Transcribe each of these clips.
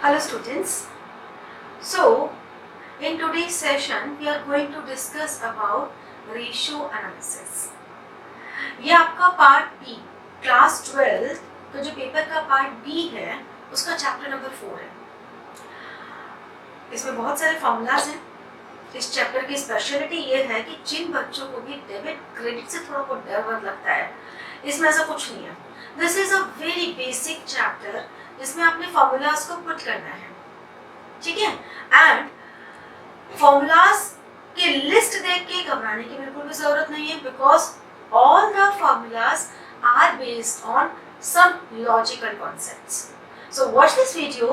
Hello students. So in today's session we are going to discuss about ratio analysis. ये आपका part B class 12 का जो paper का part B है उसका चैप्टर नंबर 4 है. इसमें बहुत सारे फॉर्मूलाज हैं. इस चैप्टर की स्पेशलिटी ये है कि जिन बच्चों को भी डेबिट क्रेडिट से थोड़ा बहुत डर लगता है, इसमें ऐसा कुछ नहीं है. This is a very basic chapter जिसमें आपने फॉर्मूलाज को पुट करना है, ठीक है. एंड फॉर्मूलाज के लिस्ट देख के घबराने की बिल्कुल भी जरूरत नहीं है, because all the formulas are based on some logical concepts. So watch this video.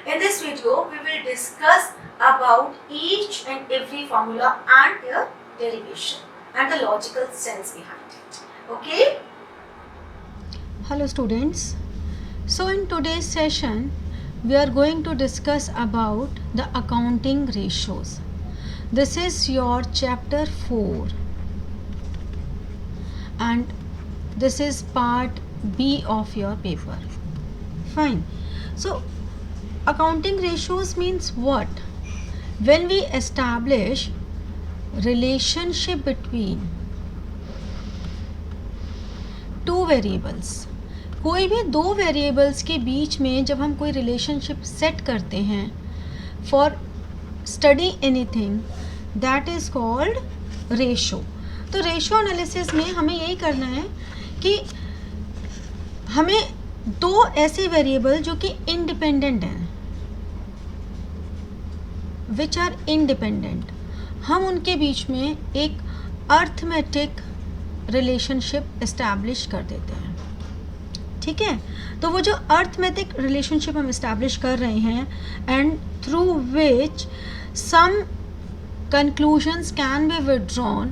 In this video we will discuss about each and every formula and their derivation and the logical sense behind it. Okay? Hello students. So in today's session we are going to discuss about the accounting ratios. This is your chapter 4 and this is part B of your paper. Fine. So accounting ratios means what? When we establish relationship between two variables, कोई भी दो variables के बीच में जब हम कोई relationship set करते हैं for study anything, that is called ratio. तो रेशो एनालिसिस में हमें यही करना है कि हमें दो ऐसे वेरिएबल जो कि इंडिपेंडेंट हैं, विच आर इंडिपेंडेंट, हम उनके बीच में एक अर्थमेटिक रिलेशनशिप एस्टैब्लिश कर देते हैं. ठीक है. तो वो जो अर्थमेटिक रिलेशनशिप हम एस्टैब्लिश कर रहे हैं and through which some conclusions can be withdrawn,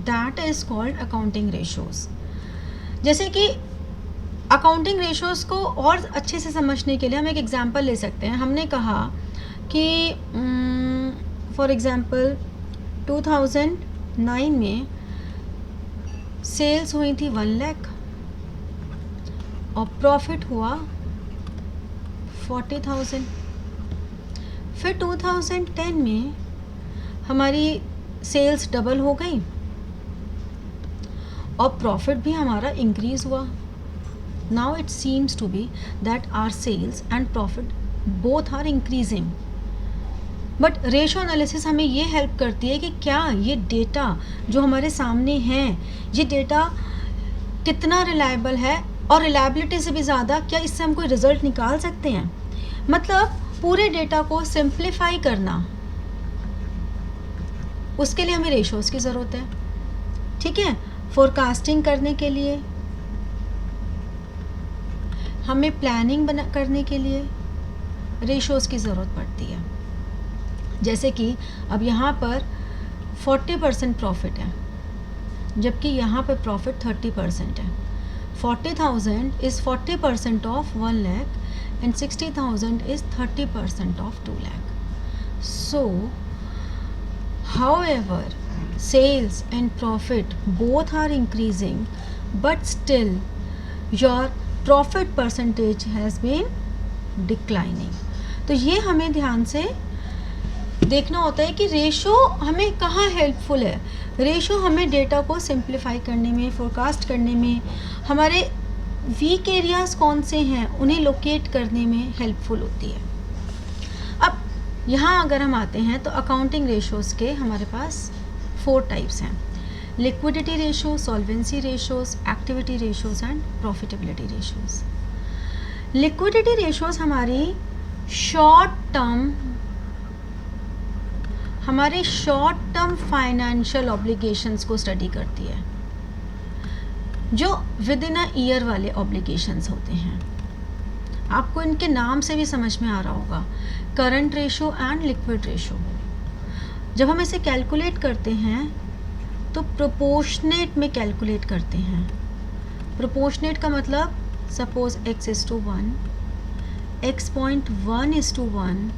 that is called accounting ratios. जैसे कि अकाउंटिंग रेशोज़ को और अच्छे से समझने के लिए हम एक एग्जांपल ले सकते हैं. हमने कहा कि फॉर एग्जांपल 2009 में सेल्स हुई थी 1 लाख और प्रॉफिट हुआ 40,000. फिर 2010 में हमारी सेल्स डबल हो गई और प्रॉफिट भी हमारा इंक्रीज़ हुआ. Now it seems to be that our sales and profit both are increasing. But ratio analysis हमें ये हेल्प करती है कि क्या ये डेटा जो हमारे सामने हैं, ये डेटा कितना रिलायबल है और रिलायबिलिटी से भी ज़्यादा क्या इससे हम कोई रिज़ल्ट निकाल सकते हैं. मतलब पूरे डेटा को सिंप्लीफाई करना, उसके लिए हमें रेशोज़ की ज़रूरत है. ठीक है. फोरकास्टिंग करने के लिए, हमें प्लानिंग करने के लिए रेशोज़ की ज़रूरत पड़ती है. जैसे कि अब यहाँ पर 40% प्रॉफिट है, जबकि यहाँ पर प्रॉफिट 30% है. 40,000 is 40% of 1 lakh and 60,000 is 30% of 2 lakh. So however, sales and profit both are increasing, but still your profit percentage has been declining. तो ये हमें ध्यान से देखना होता है कि रेशो हमें कहाँ हेल्पफुल है. रेशो हमें डेटा को सिंप्लीफाई करने में, फोरकास्ट करने में, हमारे वीक एरियाज़ कौन से हैं उन्हें लोकेट करने में हेल्पफुल होती है. अब यहाँ अगर हम आते हैं तो अकाउंटिंग रेशोज़ के हमारे पास 4 टाइप्स हैं: liquidity ratio, solvency ratios, activity ratios and profitability ratios. Liquidity ratios हमारी शॉर्ट टर्म फाइनेंशियल ऑब्लिगेशंस को स्टडी करती है, जो विद इन अ ईयर वाले ऑब्लिगेशंस होते हैं. आपको इनके नाम से भी समझ में आ रहा होगा, current ratio and liquid ratio. जब हम इसे कैलकुलेट करते हैं तो प्रोपोर्शनेट में कैलकुलेट करते हैं. प्रोपोर्शनेट का मतलब suppose x is to 1, x.1 is to 1,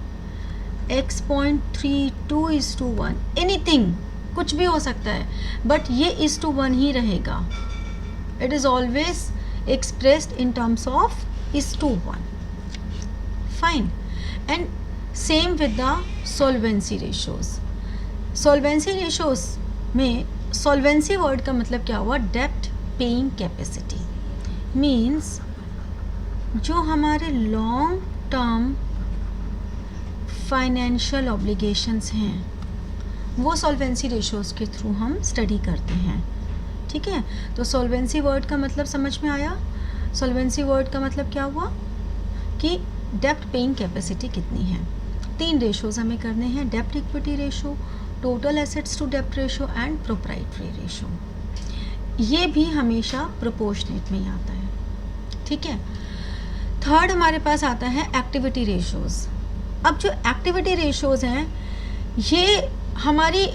x.32 is to 1, anything, कुछ भी हो सकता है, बट ये इज़ टू 1 ही रहेगा. It is always expressed in terms of is to 1. Fine. And same with the solvency ratios. Solvency ratios में solvency word का मतलब क्या हुआ? डेब्ट पेइंग कैपेसिटी. मीन्स जो हमारे लॉन्ग टर्म फाइनेंशियल ऑब्लिगेशंस हैं वो सॉल्वेंसी रेशोज़ के थ्रू हम स्टडी करते हैं. ठीक है, तो सॉल्वेंसी वर्ड का मतलब समझ में आया. सॉल्वेंसी वर्ड का मतलब क्या हुआ कि डेब्ट पेइंग कैपेसिटी कितनी है. 3 रेशोज़ हमें करने हैं: डेब्ट equity ratio, total assets to डेब्ट रेशो एंड प्रोप्राइटरी रेशो. ये भी हमेशा प्रोपोर्शनेट में ही आता है. ठीक है. थर्ड हमारे पास आता है एक्टिविटी रेशोज़. अब जो एक्टिविटी रेशोज़ हैं ये हमारी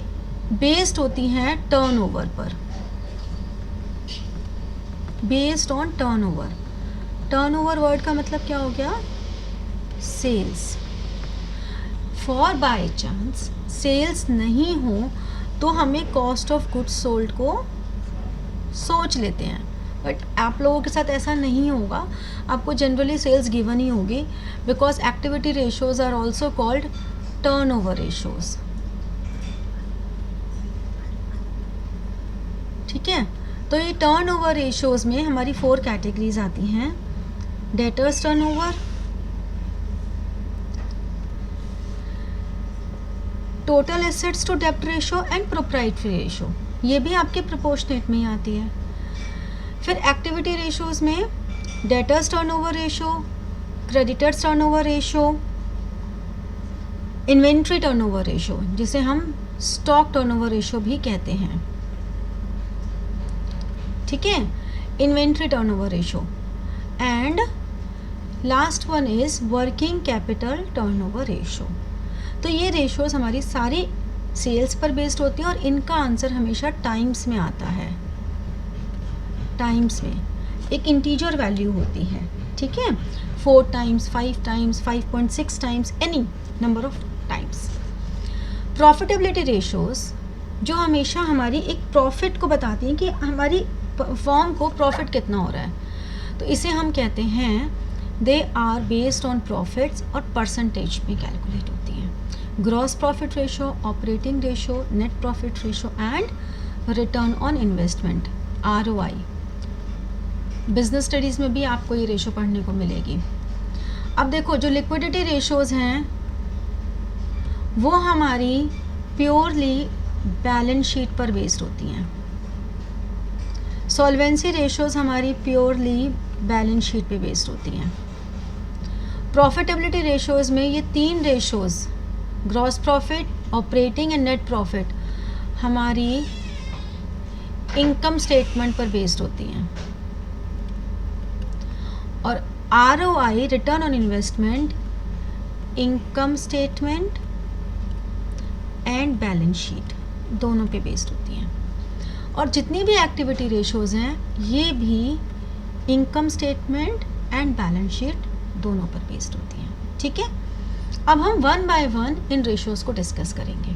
बेस्ड होती हैं टर्नओवर पर, based on turnover. Turnover word का मतलब क्या हो गया? Sales. For by chance sales नहीं हो तो हमें कॉस्ट ऑफ गुड्स सोल्ड को सोच लेते हैं, बट आप लोगों के साथ ऐसा नहीं होगा. आपको जनरली सेल्स गिवन ही होगी, because activity ratios are also called turnover ratios. ठीक है, तो ये टर्नओवर रेशोज़ में हमारी 4 कैटेगरीज आती हैं: debtors turnover, total assets to डेब्ट रेशो एंड प्रोप्राइटरी रेशो. ये भी आपके प्रोपोर्शनेट में ही आती है. फिर एक्टिविटी रेशोज़ में debtors turnover ratio, creditors turnover ratio, inventory turnover ratio जिसे हम स्टॉक टर्नओवर रेशो भी कहते हैं. ठीक है, inventory turnover ratio. And last one is working capital turnover ratio. तो ये रेशोज़ हमारी सारी सेल्स पर बेस्ड होती हैं और इनका आंसर हमेशा टाइम्स में आता है. टाइम्स में एक इंटीजर वैल्यू होती है. ठीक है, 4 times, 5 times, 5.6 times, any number of times. Profitability ratios जो हमेशा हमारी एक प्रॉफिट को बताती हैं कि हमारी फॉर्म को प्रॉफिट कितना हो रहा है, तो इसे हम कहते हैं they are based on profits और परसेंटेज में कैलकुलेट होती हैं. Gross profit ratio, operating ratio, net profit ratio and return on investment, ROI. Business studies में भी आपको ये रेशो पढ़ने को मिलेगी. अब देखो, जो लिक्विडिटी रेशोज़ हैं वो हमारी प्योरली बैलेंस शीट पर बेस्ड होती हैं. सॉल्वेंसी रेशोज़ हमारी प्योरली बैलेंस शीट पे बेस्ड होती हैं. प्रॉफिटेबिलिटी रेशोज़ में ये 3 ratios, gross profit, operating and net profit, हमारी इनकम स्टेटमेंट पर बेस्ड होती हैं. और ROI, return on investment, income statement and balance sheet दोनों पे बेस्ड होती हैं. और जितनी भी एक्टिविटी रेशोज़ हैं ये भी income statement and balance sheet दोनों पर बेस्ड होती हैं. ठीक है, अब हम 1 बाय 1 इन रेशोज़ को डिस्कस करेंगे.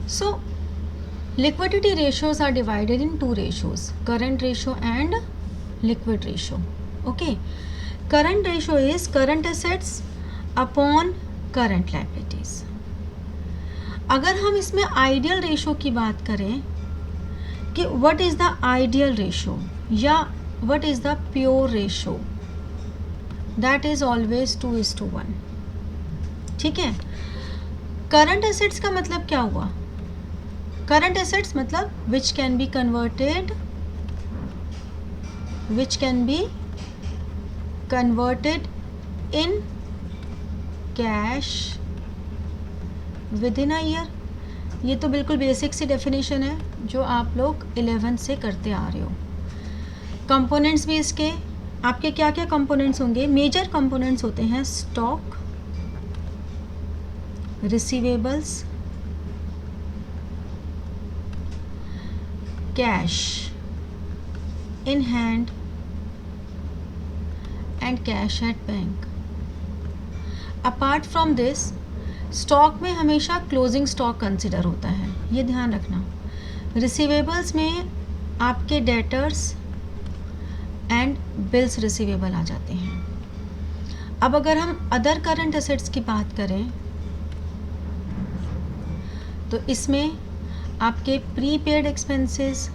So liquidity ratios are divided in 2 ratios, current ratio and liquid ratio. Okay, current ratio is current assets upon current liabilities. अगर हम इसमें आइडियल रेशो की बात करें कि what is the ideal ratio या what is the pure ratio, that is always 2:1. ठीक है, करंट एसेट्स का मतलब क्या हुआ? करंट एसेट्स मतलब which can be converted in cash with in a year. ये तो बिल्कुल बेसिक सी डेफिनेशन है जो आप लोग 11th से करते आ रहे हो. कंपोनेंट्स भी इसके आपके क्या क्या कंपोनेंट्स होंगे? मेजर कंपोनेंट्स होते हैं stock, receivables, cash in hand and cash at bank. Apart from this, stock में हमेशा क्लोजिंग स्टॉक कंसिडर होता है, ये ध्यान रखना. रिसीवेबल्स में आपके डेटर्स एंड बिल्स रिसीवेबल आ जाते हैं. अब अगर हम अदर करंट एसेट्स की बात करें तो इसमें आपके प्रीपेड एक्सपेंसेस,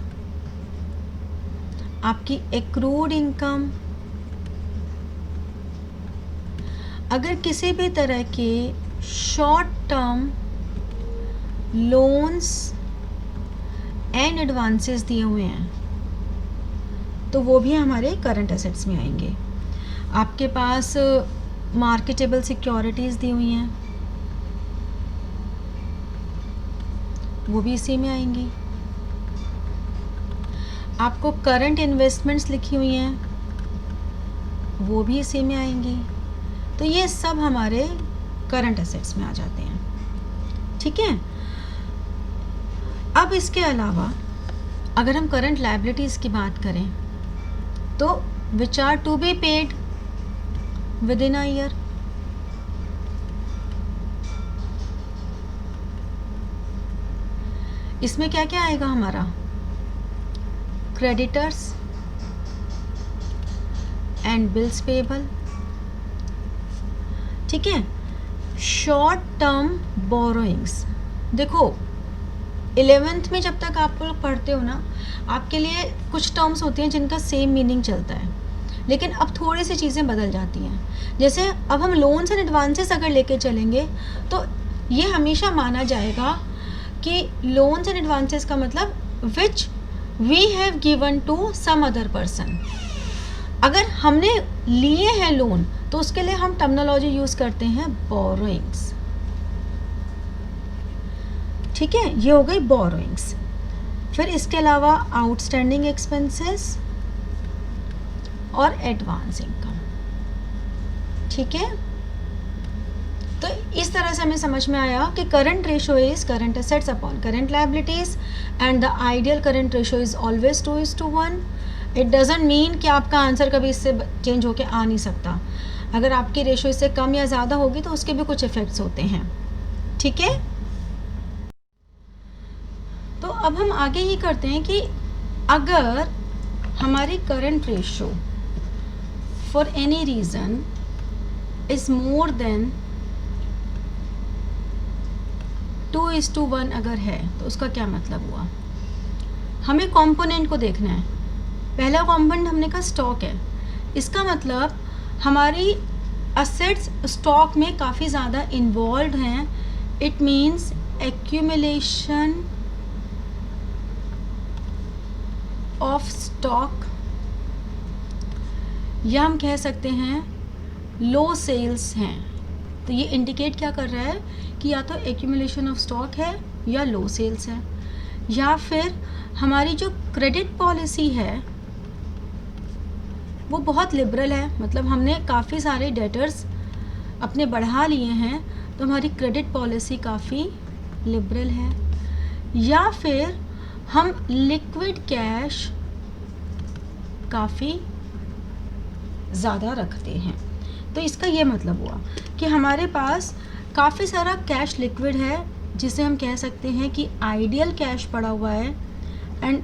आपकी एक्रूड इनकम, अगर किसी भी तरह के short term loans and advances दिए हुए हैं तो वो भी हमारे करंट एसेट्स में आएंगे। आपके पास मार्केटेबल सिक्योरिटीज़ दी हुई हैं, वो भी इसी में आएंगी। आपको करंट इन्वेस्टमेंट्स लिखी हुई हैं, वो भी इसी में आएंगी। तो ये सब हमारे करंट एसेट्स में आ जाते हैं, ठीक है। अब इसके अलावा अगर हम करंट लायबिलिटीज़ की बात करें तो which are to be paid within a year, इसमें क्या क्या आएगा हमारा, क्रेडिटर्स एंड बिल्स पेबल, ठीक है। शॉर्ट टर्म बोरोइंग्स, देखो 11th में जब तक आप लोग पढ़ते हो ना, आपके लिए कुछ टर्म्स होती हैं जिनका सेम मीनिंग चलता है, लेकिन अब थोड़ी सी चीज़ें बदल जाती हैं। जैसे अब हम लोन्स एंड एडवांसेस अगर लेके चलेंगे तो ये हमेशा माना जाएगा कि लोन्स एंड एडवांसेस का मतलब which we have given to some other person. अगर हमने लिए हैं लोन तो उसके लिए हम टर्मिनोलॉजी यूज़ करते हैं बोरोइंग्स, ठीक है। ये हो गई बोरोइंग्स। फिर इसके अलावा आउटस्टैंडिंग एक्सपेंसेस और एडवांस इनकम, ठीक है। तो इस तरह से हमें समझ में आया कि current ratio is current assets upon current liabilities and the ideal current ratio is always 2:1। It doesn't mean कि आपका आंसर कभी इससे चेंज होके आ नहीं सकता। अगर आपकी रेशो इससे कम या ज़्यादा होगी तो उसके भी कुछ इफ़ेक्ट्स होते हैं, ठीक है। तो अब हम आगे ये करते हैं कि अगर हमारी current ratio for any reason is more than 2:1 अगर है तो उसका क्या मतलब हुआ। हमें कंपोनेंट को देखना है। पहला कंपोनेंट हमने कहा स्टॉक है, इसका मतलब हमारी असेट्स स्टॉक में काफ़ी ज़्यादा इन्वॉल्व हैं। It means accumulation of stock, या हम कह सकते हैं लो सेल्स हैं। तो ये इंडिकेट क्या कर रहा है कि या तो एक्यूमुलेशन ऑफ स्टॉक है या लो सेल्स है, या फिर हमारी जो क्रेडिट पॉलिसी है वो बहुत लिबरल है, मतलब हमने काफ़ी सारे डेटर्स अपने बढ़ा लिए हैं तो हमारी क्रेडिट पॉलिसी काफ़ी लिबरल है, या फिर हम लिक्विड कैश काफ़ी ज़्यादा रखते हैं। तो इसका ये मतलब हुआ कि हमारे पास काफ़ी सारा कैश लिक्विड है, जिसे हम कह सकते हैं कि आइडियल कैश पड़ा हुआ है। एंड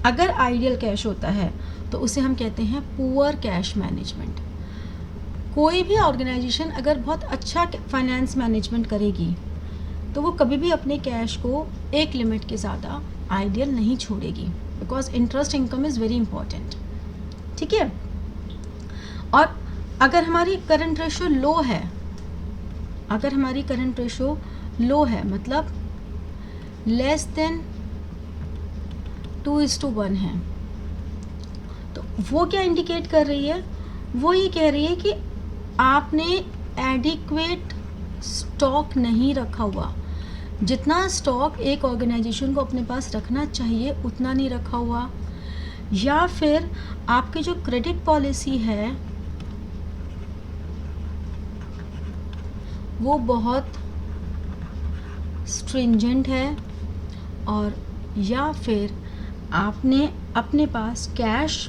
अगर आइडियल कैश होता है तो उसे हम कहते हैं पुअर कैश मैनेजमेंट। कोई भी ऑर्गेनाइजेशन अगर बहुत अच्छा फाइनेंस मैनेजमेंट करेगी तो वो कभी भी अपने कैश को एक लिमिट के ज़्यादा आइडियल नहीं छोड़ेगी, because interest income is very important, ठीक है। और अगर हमारी करंट रेशो लो है, अगर हमारी करंट रेशो लो है मतलब लेस देन 2:1 है, तो वो क्या इंडिकेट कर रही है, वो ये कह रही है कि आपने एडिक्वेट स्टॉक नहीं रखा हुआ। जितना स्टॉक एक ऑर्गेनाइजेशन को अपने पास रखना चाहिए उतना नहीं रखा हुआ, या फिर आपकी जो क्रेडिट पॉलिसी है वो बहुत स्ट्रिंजेंट है, और या फिर आपने अपने पास कैश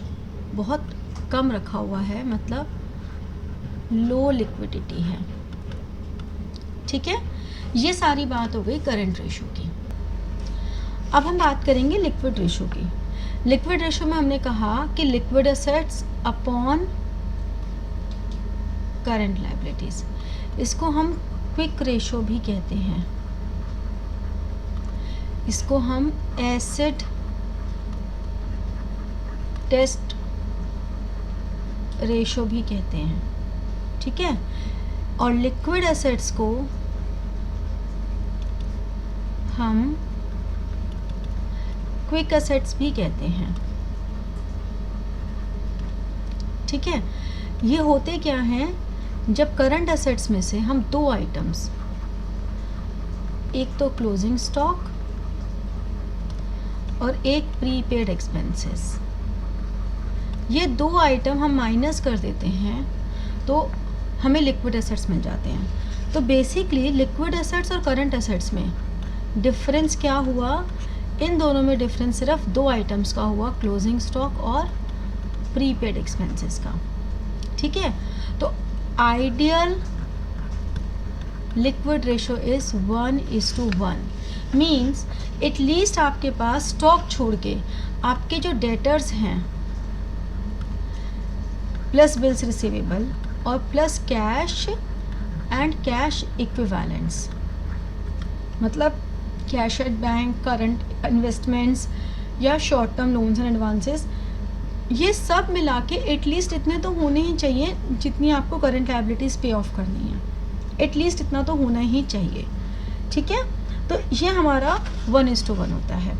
बहुत कम रखा हुआ है, मतलब लो लिक्विडिटी है, ठीक है। ये सारी बात हो गई करंट रेशो की। अब हम बात करेंगे लिक्विड रेशो की। लिक्विड रेशो में हमने कहा कि liquid assets upon current liabilities. इसको हम क्विक रेशो भी कहते हैं, इसको हम एसेट टेस्ट रेशो भी कहते हैं, ठीक है। और लिक्विड एसेट्स को हम क्विक एसेट्स भी कहते हैं, ठीक है। ये होते क्या हैं, जब करंट एसेट्स में से हम दो आइटम्स, एक तो क्लोजिंग स्टॉक और एक प्रीपेड एक्सपेंसेस, ये दो आइटम हम माइनस कर देते हैं तो हमें लिक्विड एसेट्स मिल जाते हैं। तो बेसिकली लिक्विड एसेट्स और करंट एसेट्स में डिफरेंस क्या हुआ, इन दोनों में डिफरेंस सिर्फ दो आइटम्स का हुआ, क्लोजिंग स्टॉक और प्रीपेड एक्सपेंसेस का, ठीक है। तो ideal liquid ratio is 1:1, means at least आपके पास स्टॉक छोड़ के आपके जो डेटर्स हैं प्लस बिल्स रिसीवेबल और plus cash and cash equivalents, मतलब cash at bank, current investments या short term loans and advances, ये सब मिला के एटलीस्ट इतने तो होने ही चाहिए जितनी आपको करंट लायबिलिटीज़ पे ऑफ करनी है, एटलीस्ट इतना तो होना ही चाहिए, ठीक है। तो ये हमारा 1:1 होता है।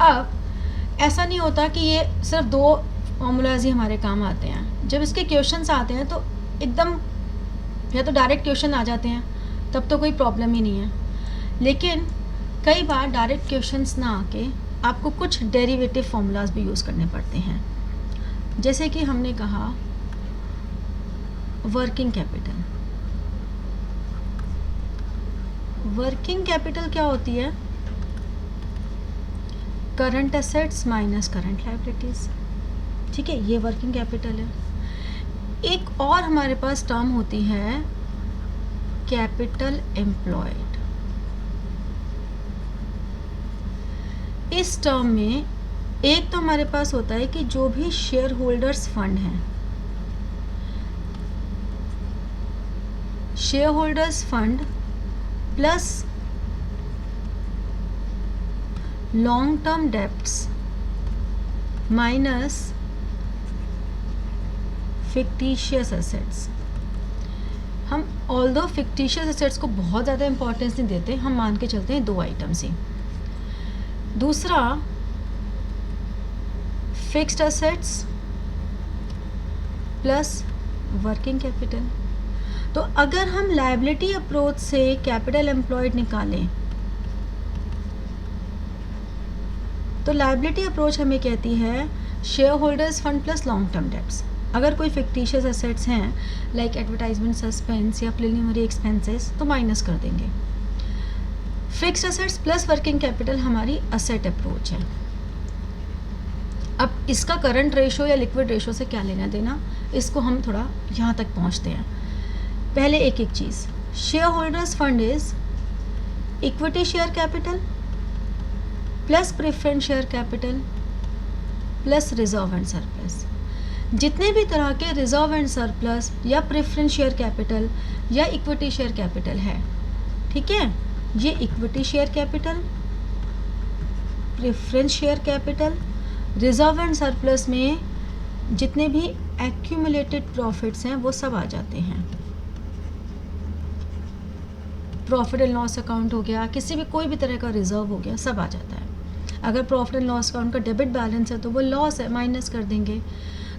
अब ऐसा नहीं होता कि ये सिर्फ दो फॉर्मूलाज ही हमारे काम आते हैं। जब इसके क्वेश्चंस आते हैं तो एकदम या तो डायरेक्ट क्वेश्चन आ जाते हैं, तब तो कोई प्रॉब्लम ही नहीं है। लेकिन कई बार डायरेक्ट क्वेश्चंस ना आके आपको कुछ डेरिवेटिव फॉर्मूलाज भी यूज़ करने पड़ते हैं। जैसे कि हमने कहा वर्किंग कैपिटल, वर्किंग कैपिटल क्या होती है, current assets minus current liabilities, ठीक है, ये वर्किंग कैपिटल है। एक और हमारे पास टर्म होती है कैपिटल एम्प्लॉयड। इस टर्म में एक तो हमारे पास होता है कि जो भी शेयर होल्डर्स फंड हैं, share holders fund plus long term debts minus fictitious assets. हम ऑल्दो फिक्टिशियस एसेट्स को बहुत ज़्यादा इंपॉर्टेंस नहीं देते, हम मान के चलते हैं दो आइटम्स ही। दूसरा fixed assets plus working capital. तो अगर हम लायबिलिटी अप्रोच से कैपिटल एम्प्लॉयड निकालें तो लायबिलिटी अप्रोच हमें कहती है share holders fund plus long term debts. अगर कोई फिक्टिशियस एसेट्स हैं लाइक एडवर्टाइजमेंट सस्पेंस या प्रिलिमिनरी एक्सपेंसेस तो माइनस कर देंगे। Fixed assets plus working capital हमारी असेट अप्रोच है। अब इसका करंट रेशो या लिक्विड रेशो से क्या लेना देना, इसको हम थोड़ा यहाँ तक पहुँचते हैं। पहले एक एक चीज़, share holders fund is equity share capital plus preference share capital plus reserve and surplus. जितने भी तरह के रिजर्व एंड सरप्लस या प्रेफरेंस शेयर कैपिटल या इक्विटी शेयर कैपिटल है, ठीक है, ये equity share capital, preference share capital, reserve and surplus में जितने भी एक्यूमुलेटेड प्रॉफिट्स हैं वो सब आ जाते हैं। प्रॉफिट एंड लॉस अकाउंट हो गया, किसी भी कोई भी तरह का रिजर्व हो गया, सब आ जाता है। अगर प्रॉफिट एंड लॉस अकाउंट का डेबिट बैलेंस है तो वो लॉस है, माइनस कर देंगे।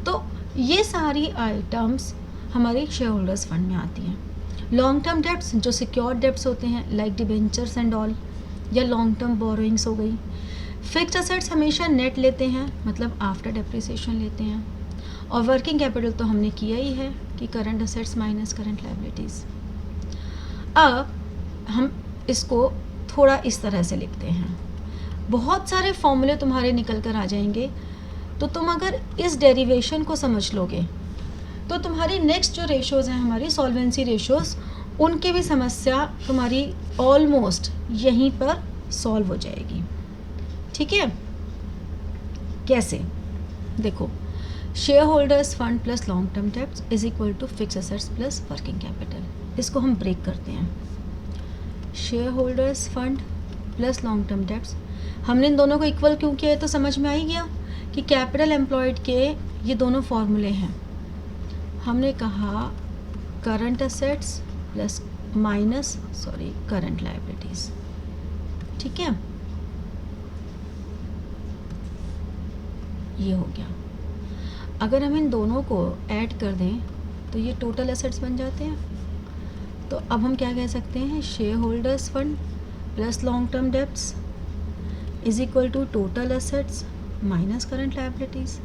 तो ये सारी आइटम्स हमारे शेयर होल्डर्स फंड में आती हैं। लॉन्ग टर्म डेब्ट्स जो सिक्योर्ड डेब्ट्स होते हैं लाइक डिबेंचर्स एंड ऑल, या लॉन्ग टर्म बोरोइंग्स हो गई। फिक्स्ड एसेट्स हमेशा नेट लेते हैं, मतलब आफ्टर डेप्रिसिएशन लेते हैं। और वर्किंग कैपिटल तो हमने किया ही है कि current assets minus current liabilities. अब हम इसको थोड़ा इस तरह से लिखते हैं, बहुत सारे फॉर्मूले तुम्हारे निकल कर आ जाएंगे। तो तुम अगर इस डेरिवेशन को समझ लोगे तो तुम्हारी नेक्स्ट जो रेशोज़ हैं हमारी सॉल्वेंसी रेशोज़, उनकी भी समस्या तुम्हारी ऑलमोस्ट यहीं पर सॉल्व हो जाएगी, ठीक है। कैसे, देखो share holders fund plus long term debts is equal to fix assets plus working capital. इसको हम ब्रेक करते हैं। Share holders fund plus long term debts, हमने इन दोनों को इक्वल क्यों किया है तो समझ में आ ही गया कि कैपिटल एम्प्लॉयड के ये दोनों फॉर्मूले हैं। हमने कहा current assets plus minus current liabilities, ठीक है, ये हो गया। अगर हम इन दोनों को ऐड कर दें तो ये टोटल एसेट्स बन जाते हैं। तो अब हम क्या कह सकते हैं, share holders fund plus long term debts is equal to total assets minus current liabilities.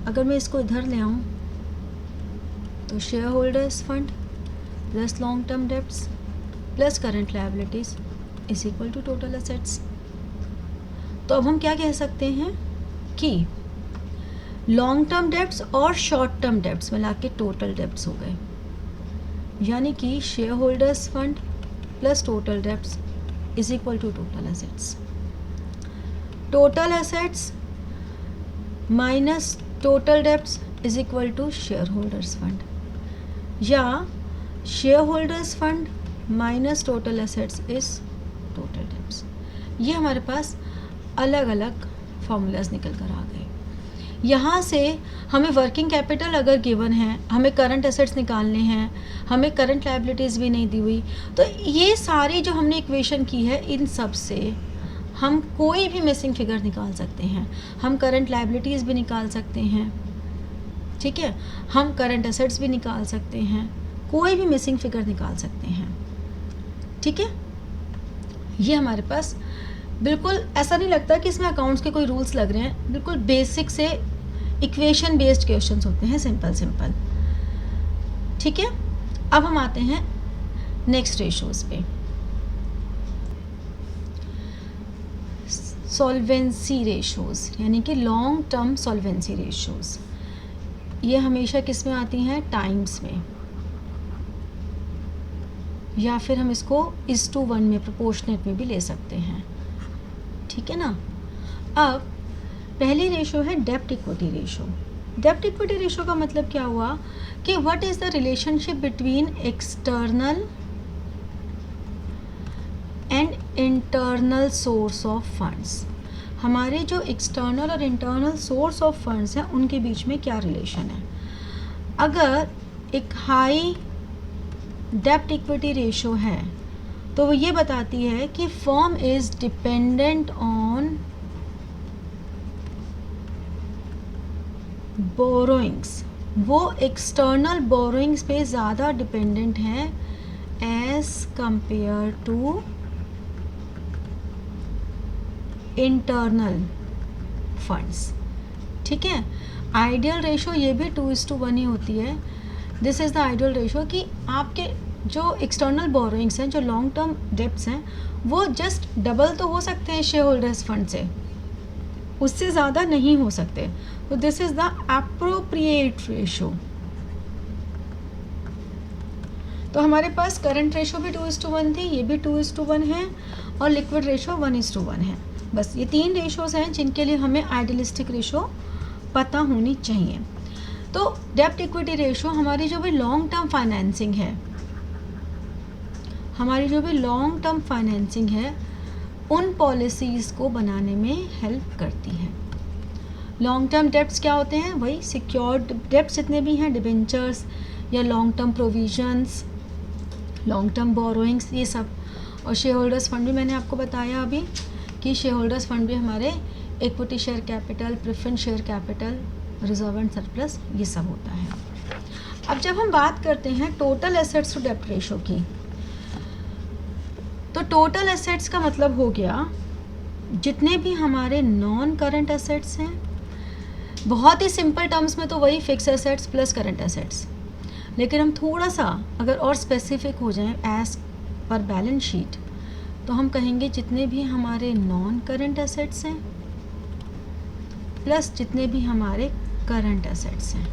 अगर मैं इसको इधर ले आऊँ तो share holders fund plus long term debts plus current liabilities is equal to total assets. तो अब हम क्या कह सकते हैं कि लॉन्ग टर्म डेब्ट्स और शॉर्ट टर्म डेब्ट्स मिला के टोटल डेब्ट्स हो गए, यानी कि share holders fund plus total debts is equal to total assets. Total assets minus total debts is equal to share holders fund, या share holders fund minus total assets is total debts. ये हमारे पास अलग अलग formulas निकल कर आ गए। यहाँ से हमें वर्किंग कैपिटल अगर गिवन है, हमें करंट एसेट्स निकालने हैं, हमें करंट लायबिलिटीज़ भी नहीं दी हुई, तो ये सारी जो हमने इक्वेशन की है इन सब से हम कोई भी मिसिंग फिगर निकाल सकते हैं। हम करंट लायबिलिटीज़ भी निकाल सकते हैं, ठीक है, हम करंट एसेट्स भी निकाल सकते हैं, कोई भी मिसिंग फिगर निकाल सकते हैं, ठीक है। ये हमारे पास बिल्कुल ऐसा नहीं लगता कि इसमें अकाउंट्स के कोई रूल्स लग रहे हैं, बिल्कुल बेसिक से इक्वेशन बेस्ड क्वेश्चंस होते हैं, सिंपल, ठीक है। अब हम आते हैं नेक्स्ट रेशोज़ पे। सॉल्वेंसी रेशोज़ यानी कि लॉन्ग टर्म सॉल्वेंसी रेशोज़, ये हमेशा किस में आती हैं, टाइम्स में, या फिर हम इसको 1:1 में प्रोपोर्शनेट में भी ले सकते हैं, ठीक है ना। अब पहली रेशो है डेब्ट इक्विटी रेशो। डेब्ट इक्विटी रेशो का मतलब क्या हुआ कि what is the relationship between external and internal source of funds. हमारे जो एक्सटर्नल और इंटरनल सोर्स ऑफ फंड्स हैं उनके बीच में क्या रिलेशन है। अगर एक हाई डेब्ट इक्विटी रेशो है तो वो ये बताती है कि firm is dependent on borrowings, वो एक्सटर्नल बोरोइंग्स पे ज़्यादा डिपेंडेंट है as compare to internal funds, ठीक है। आइडियल रेशो ये भी 2:1 ही होती है। This is the ideal ratio कि आपके जो एक्सटर्नल बोरोइंग्स हैं, जो लॉन्ग टर्म डेब्ट्स हैं, वो जस्ट डबल तो हो सकते हैं शेयर होल्डर्स फंड से, उससे ज़्यादा नहीं हो सकते। तो this is the appropriate ratio. तो हमारे पास करंट रेशो भी 2:1 थी, ये भी 2:1 है, और लिक्विड रेशो 1:1 है। बस ये 3 रेशोज़ हैं जिनके लिए हमें आइडियलिस्टिक रेशो पता होनी चाहिए। तो डेब्ट इक्विटी रेशो हमारी जो भी लॉन्ग टर्म फाइनेंसिंग है, हमारी जो भी लॉन्ग टर्म फाइनेंसिंग है उन पॉलिसीज़ को बनाने में हेल्प करती है। लॉन्ग टर्म डेब्ट्स क्या होते हैं, वही सिक्योर्ड डेब्ट्स जितने भी हैं, डिबेंचर्स या long term provisions, long term borrowings, ये सब। और शेयर होल्डर्स फंड भी मैंने आपको बताया अभी कि शेयर होल्डर्स फंड भी हमारे equity share capital, preference share capital, reserve and surplus, ये सब होता है। अब जब हम बात करते हैं टोटल एसेट्स टू डेब्ट रेशो की, तो टोटल एसेट्स का मतलब हो गया जितने भी हमारे नॉन करंट एसेट्स हैं, बहुत ही सिंपल टर्म्स में तो वही fix assets plus current assets, लेकिन हम थोड़ा सा अगर और स्पेसिफिक हो जाएं एज पर बैलेंस शीट, तो हम कहेंगे जितने भी हमारे नॉन करंट एसेट्स हैं प्लस जितने भी हमारे करंट एसेट्स हैं।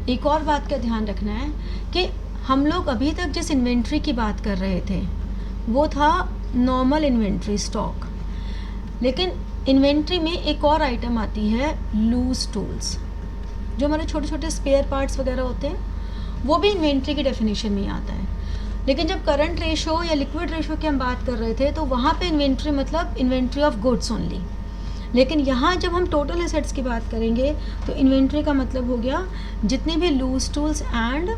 एक और बात का ध्यान रखना है कि हम लोग अभी तक जिस इन्वेंट्री की बात कर रहे थे वो था नॉर्मल इन्वेंट्री स्टॉक, लेकिन इन्वेंट्री में एक और आइटम आती है लूज टूल्स, जो हमारे छोटे छोटे स्पेयर पार्ट्स वगैरह होते हैं, वो भी इन्वेंट्री की डेफिनेशन में ही आता है। लेकिन जब करंट रेशो या लिक्विड रेशो की हम बात कर रहे थे तो वहाँ पे इन्वेंट्री मतलब इन्वेंट्री ऑफ गुड्स ओनली। लेकिन यहाँ जब हम टोटल एसेट्स की बात करेंगे तो इन्वेंट्री का मतलब हो गया जितने भी loose tools and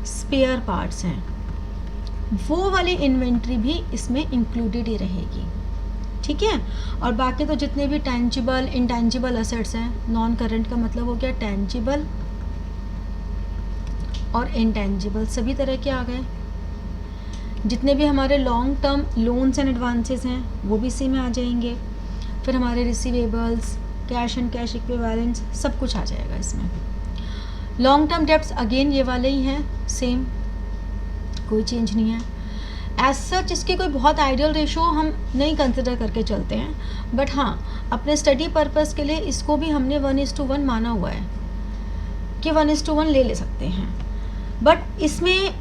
spare parts हैं, वो वाली इन्वेंट्री भी इसमें इंक्लूडेड ही रहेगी, ठीक है। और बाकी तो जितने भी टेंजिबल इंटेंजिबल एसेट्स हैं, नॉन करंट का मतलब हो गया टेंजिबल और इंटेंजिबल, सभी तरह के आ गए। जितने भी हमारे long term loans and advances हैं वो भी इसी में आ जाएंगे। फिर हमारे receivables, cash and cash equivalents, सब कुछ आ जाएगा इसमें। लॉन्ग टर्म डेब्ट्स अगेन ये वाले ही हैं, सेम, कोई चेंज नहीं है। एज सच इसके कोई बहुत आइडियल रेशो हम नहीं कंसिडर करके चलते हैं, बट हाँ अपने स्टडी पर्पस के लिए इसको भी हमने 1:1 माना हुआ है कि 1:1 ले सकते हैं। बट इसमें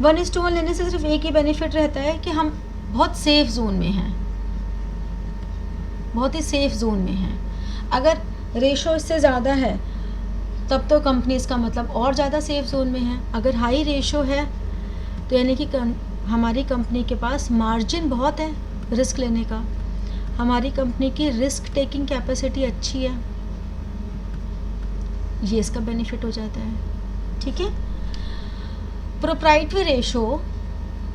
1:1 लेने से सिर्फ एक ही बेनिफिट रहता है कि हम बहुत सेफ जोन में हैं, बहुत ही सेफ जोन में हैं। अगर रेशो इससे ज़्यादा है तब तो कंपनीज़ का मतलब और ज़्यादा सेफ जोन में है। अगर हाई रेशो है तो यानी कि हमारी कंपनी के पास मार्जिन बहुत है रिस्क लेने का, हमारी कंपनी की रिस्क टेकिंग कैपेसिटी अच्छी है, ये इसका बेनिफिट हो जाता है, ठीक है। प्रोप्राइटरी रेशो,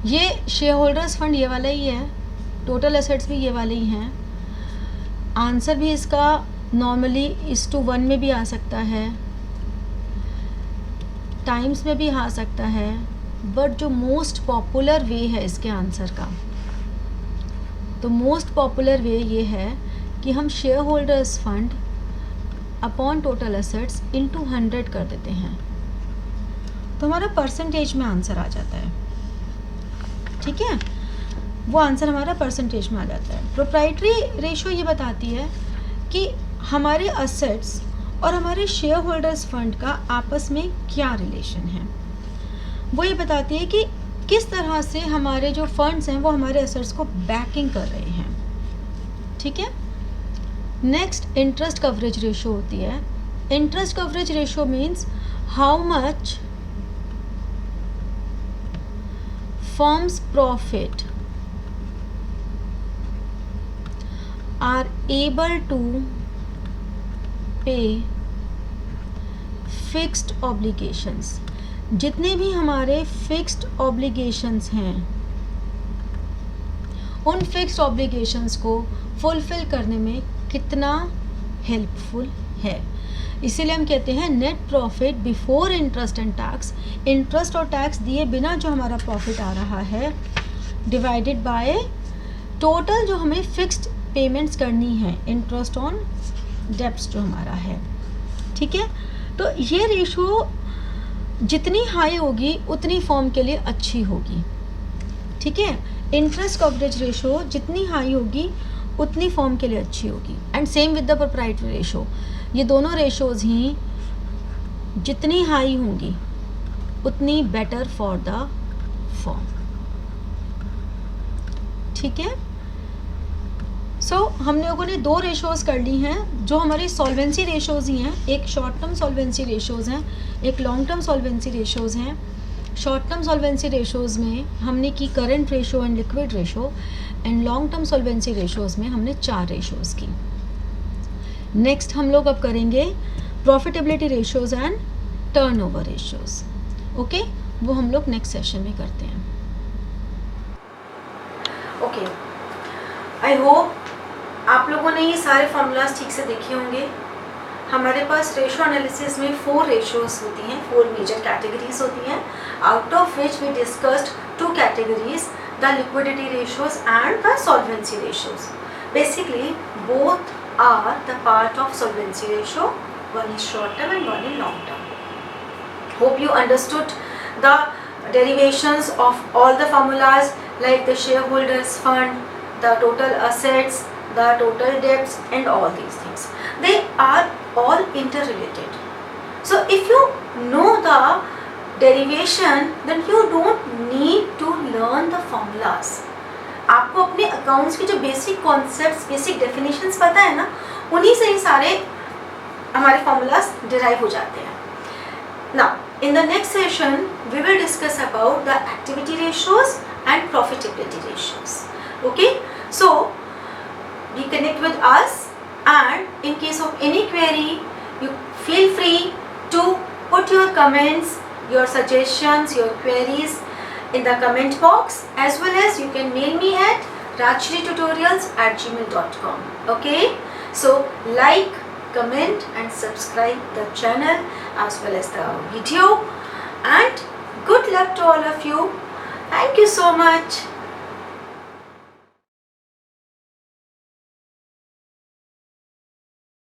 ये शेयर होल्डर्स फंड ये वाला ही है, टोटल एसेट्स भी ये वाले ही हैं। आंसर भी इसका नॉर्मली 1:1 में भी आ सकता है, टाइम्स में भी आ सकता है, बट जो मोस्ट पॉपुलर वे है इसके आंसर का, तो मोस्ट पॉपुलर वे ये है कि हम share holders fund upon total assets into 100 कर देते हैं, तो हमारा परसेंटेज में आंसर आ जाता है, ठीक है। वो आंसर हमारा परसेंटेज में आ जाता है। प्रोप्राइटरी रेशो ये बताती है कि हमारे असेट्स और हमारे शेयर होल्डर्स फंड का आपस में क्या रिलेशन है। वो ये बताती है कि किस तरह से हमारे जो फंड्स हैं वो हमारे एसेट्स को बैकिंग कर रहे हैं, ठीक है। नेक्स्ट इंटरेस्ट कवरेज रेशो होती है। Interest coverage ratio means how much firm's profit are able to pay fixed obligations। जितने भी हमारे फिक्स्ड ऑब्लिगेशंस हैं उन फिक्स्ड ऑब्लिगेशंस को फुलफिल करने में कितना हेल्पफुल है, इसीलिए हम कहते हैं net profit before interest and tax. Interest और टैक्स दिए बिना जो हमारा प्रॉफिट आ रहा है डिवाइडेड बाय टोटल जो हमें फिक्स्ड पेमेंट्स करनी है, इंटरेस्ट ऑन डेब्ट्स जो हमारा है, ठीक है। तो ये रेशो जितनी हाई होगी उतनी फर्म के लिए अच्छी होगी, ठीक है। इंटरेस्ट कवरेज रेशो जितनी हाई होगी उतनी फर्म के लिए अच्छी होगी, and same with the proprietary ratio. ये दोनों रेशोज़ ही जितनी हाई होंगी उतनी बेटर फॉर द फर्म, ठीक है। सो हम लोगों ने 2 रेशोज़ कर ली हैं जो हमारी सॉल्वेंसी रेशोज़ ही हैं। एक शॉर्ट टर्म सॉल्वेंसी रेशोज़ हैं, एक लॉन्ग टर्म सॉल्वेंसी रेशोज़ हैं। शॉर्ट टर्म सॉल्वेंसी रेशोज़ में हमने की current ratio and liquid ratio, and long term solvency ratios में हमने 4 रेशोज़ की। नेक्स्ट हम लोग अब करेंगे profitability ratios and turnover ratios, okay. वो हम लोग नेक्स्ट सेशन में करते हैं। ओके, आई होप आप लोगों ने ये सारे फॉर्मूलाज ठीक से देखे होंगे। हमारे पास रेशो एनालिसिस में 4 रेशोज़ होती हैं, 4 मेजर कैटेगरीज होती हैं, out of which we discussed 2 categories, the liquidity ratios and the solvency ratios. Basically both are the part of solvency ratio, one is short term and one is long term. Hope you understood the derivations of all the formulas like the shareholders fund, the total assets, the total debts and all these things. They are all interrelated. So if you know the derivation then you don't need to learn the formulas. आपको अपने accounts के जो basic concepts, basic definitions पता है ना, उन्हीं से ही सारे हमारे फॉर्मूलाज डिराइव हो जाते हैं. Now in the next session we will discuss about the activity ratios and profitability ratios. Okay, so be connect with us, and in case of any query you feel free to put your comments, your suggestions, your queries in the comment box, as well as you can mail me at rajshritutorials@gmail.com. Okay, so like, comment and subscribe the channel as well as the video, and good luck to all of you. Thank you so much.